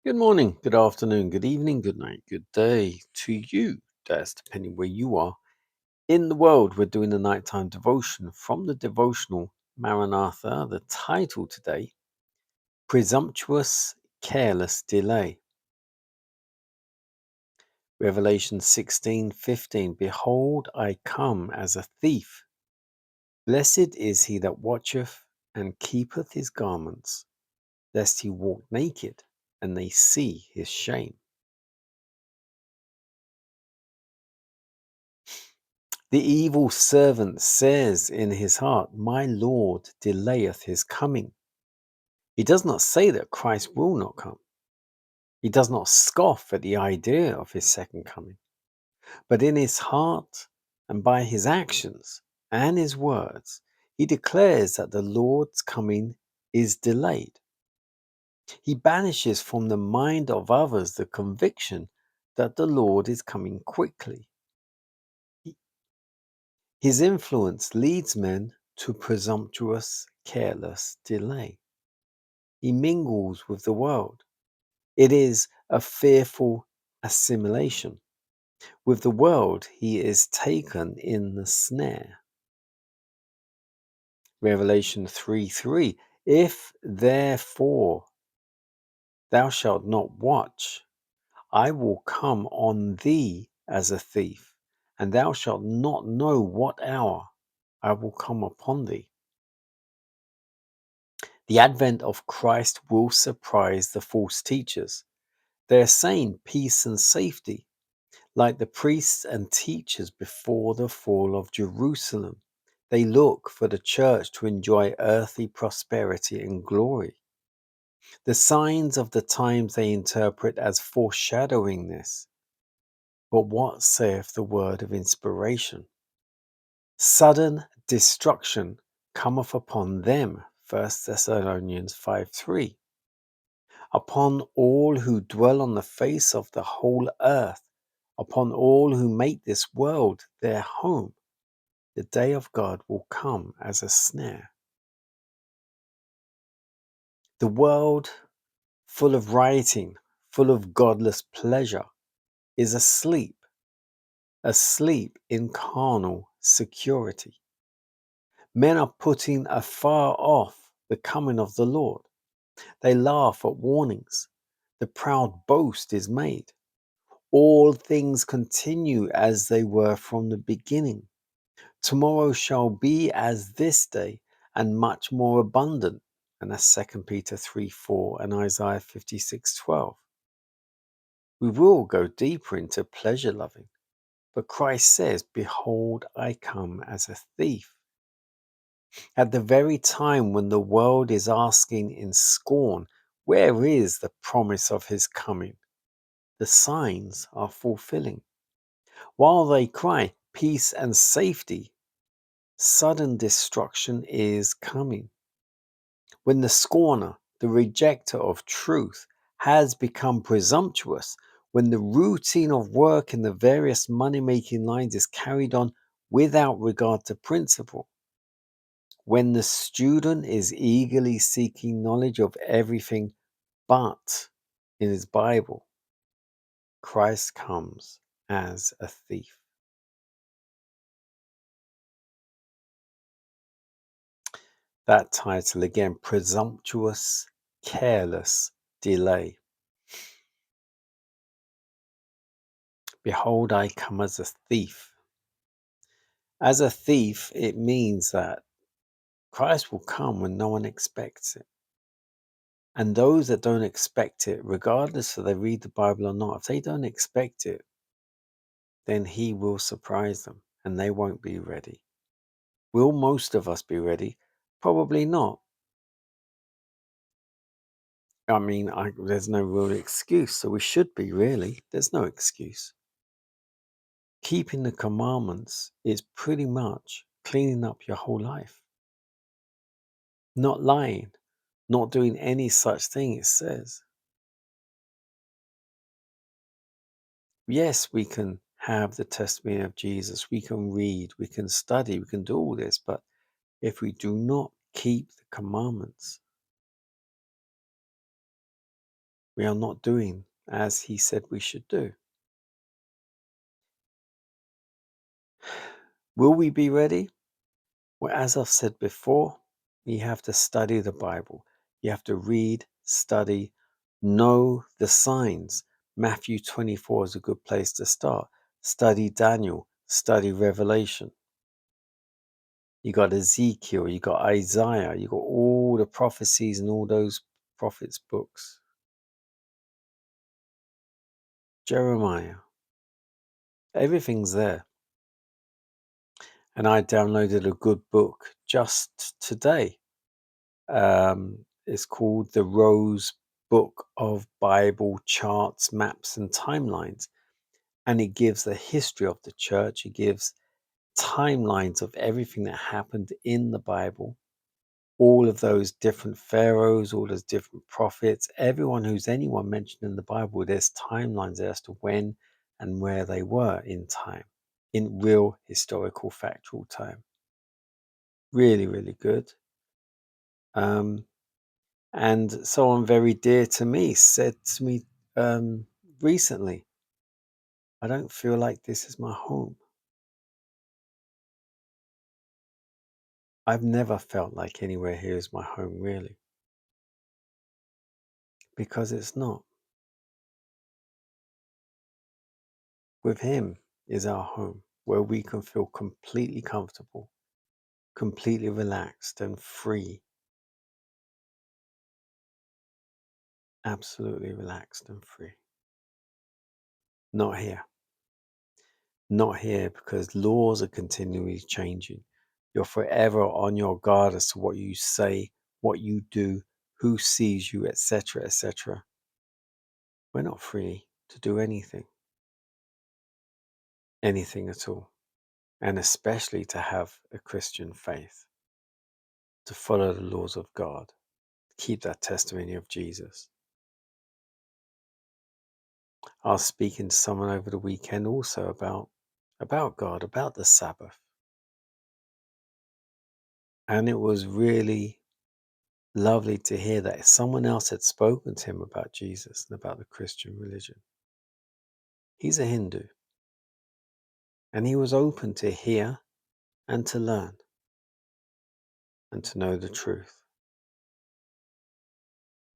Good morning, good afternoon, good evening, good night, good day to you. That's depending where you are in the world. We're doing the nighttime devotion from the devotional Maranatha. The title today, Presumptuous, Careless, Delay. Revelation 16:15. Behold, I come as a thief. Blessed is he that watcheth and keepeth his garments, lest he walk naked and they see his shame. The evil servant says in his heart, My Lord delayeth his coming. He does not say that Christ will not come. He does not scoff at the idea of his second coming. But in his heart and by his actions and his words, he declares that the Lord's coming is delayed. He banishes from the mind of others the conviction that the Lord is coming quickly. His influence leads men to presumptuous, careless delay. He mingles with the world. It is a fearful assimilation. With the world, he is taken in the snare. Revelation 3:3. If therefore thou shalt not watch, I will come on thee as a thief, and thou shalt not know what hour I will come upon thee. The advent of Christ will surprise the false teachers. They're saying peace and safety, like the priests and teachers before the fall of Jerusalem. They look for the church to enjoy earthly prosperity and glory. The signs of the times they interpret as foreshadowing this. But what saith the word of inspiration? Sudden destruction cometh upon them. 1 Thessalonians 5:3. Upon all who dwell on the face of the whole earth, upon all who make this world their home, the day of God will come as a snare. The world, full of rioting, full of godless pleasure, is asleep, asleep in carnal security. Men are putting afar off the coming of the Lord. They laugh at warnings. The proud boast is made. All things continue as they were from the beginning. Tomorrow shall be as this day, and much more abundant. And that's 2 Peter 3:4 and Isaiah 56:12. We will go deeper into pleasure loving, but Christ says, Behold, I come as a thief. At the very time when the world is asking in scorn, where is the promise of his coming? The signs are fulfilling. While they cry, peace and safety, sudden destruction is coming. When the scorner, the rejecter of truth, has become presumptuous, when the routine of work in the various money making lines is carried on without regard to principle, when the student is eagerly seeking knowledge of everything but in his Bible, Christ comes as a thief. That title again, Presumptuous, Careless, Delay. Behold, I come as a thief. As a thief, it means that Christ will come when no one expects it. And those that don't expect it, regardless if they read the Bible or not, if they don't expect it, then he will surprise them and they won't be ready. Will most of us be ready? Probably not. I mean, there's no real excuse, so we should be really. There's no excuse. Keeping the commandments is pretty much cleaning up your whole life. Not lying, not doing any such thing, it says. Yes, we can have the testimony of Jesus. We can read, we can study, we can do all this. But if we do not keep the commandments, We are not doing as he said we should do. Will we be ready? Well, as I've said before, you have to study the Bible. You have to read, study, know the signs. Matthew 24 is a good place to start. Study Daniel, study Revelation. You got Ezekiel, you got Isaiah, you got all the prophecies and all those prophets' books. Jeremiah, everything's there. And I downloaded a good book just today. It's called The Rose Book of Bible Charts, Maps, and Timelines. And it gives the history of the church. It gives timelines of everything that happened in the Bible. All of those different pharaohs, all those different prophets, anyone mentioned in the Bible, there's timelines as to when and where they were in time, in real historical, factual time. Really, really good. And someone very dear to me said to me recently, I don't feel like this is my home. I've never felt like anywhere here is my home, really, because it's not. With him is our home, where we can feel completely comfortable, completely relaxed and free. Absolutely relaxed and free. Not here. Not here, because laws are continually changing. You're forever on your guard as to what you say, what you do, who sees you, etc., etc. We're not free to do anything at all. And especially to have a Christian faith, to follow the laws of God, keep that testimony of Jesus. I was speaking to someone over the weekend also about God, about the Sabbath. And it was really lovely to hear that someone else had spoken to him about Jesus and about the Christian religion. He's a Hindu, and he was open to hear and to learn and to know the truth.